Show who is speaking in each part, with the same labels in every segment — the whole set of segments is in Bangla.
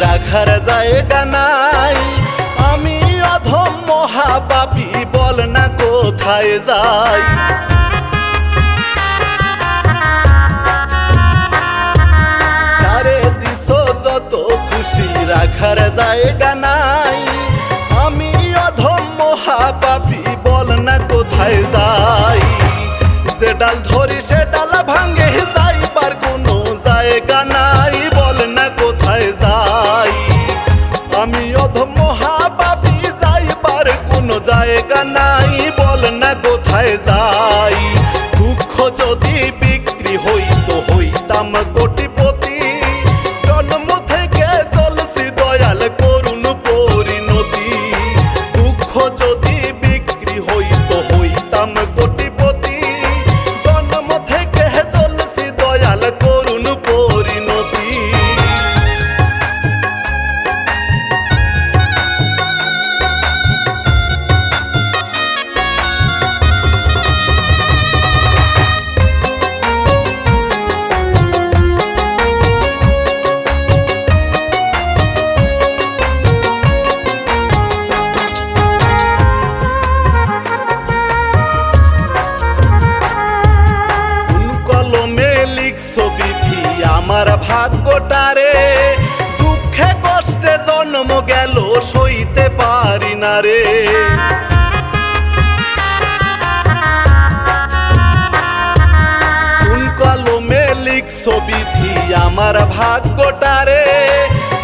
Speaker 1: রাখার জায়গা নাই। আমি অধম মহাপাপী, বল না কোথায় যাই। তারে দিছো যত খুশি রাখার জায়গা নাই। আমি অধম মহাপাপী, বল না কোথায় যাই। যে ডাল ধরি সে ডাল ভাঙে, যাইবার কোনো জায়গা নাই। বল না কোথায় যাই। আমি অধম মহাপাপী, যাইবার কোনো জায়গা নাই। বল না কোথায় যাই। দুঃখ যদি বিক্রি হইতো, হইতাম কোটিপতি। জন্ম থেকে চলছি দয়াল, করুণ পরিণতি। দুঃখ যদি বিক্রি হইতো, হইতাম কোটিপতি। জন্ম থেকে চলছি দয়াল, করুণ পরিণতি। আমার ভাগ্যটারে দুঃখে কষ্টে জন্ম গেল, সইতে পারি না রে। কোন কলমে লিখছো বিধি আমার ভাগ্যটারে,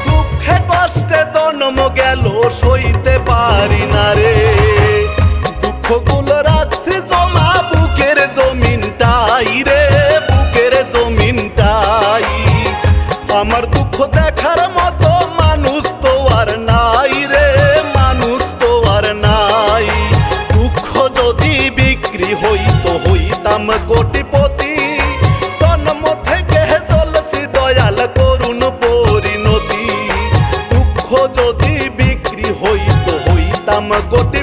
Speaker 1: দুঃখে কষ্টে জন্ম গেল, সইতে পারি না রে। দুঃখগুলো রাখছি জমা বুকের জমিনটাই রে, বুকের জমিনটাই। আমার দুঃখ দেখার মতো মানুষ তো আর নাই রে, মানুষ তো আর নাই। দুঃখ যদি বিক্রি হইতো, হইতাম কোটিপতি। জন্ম থেকে চলছি দয়াল, করুণ পরিণতি। দুঃখ যদি বিক্রি হইতো, হইতাম কোটি।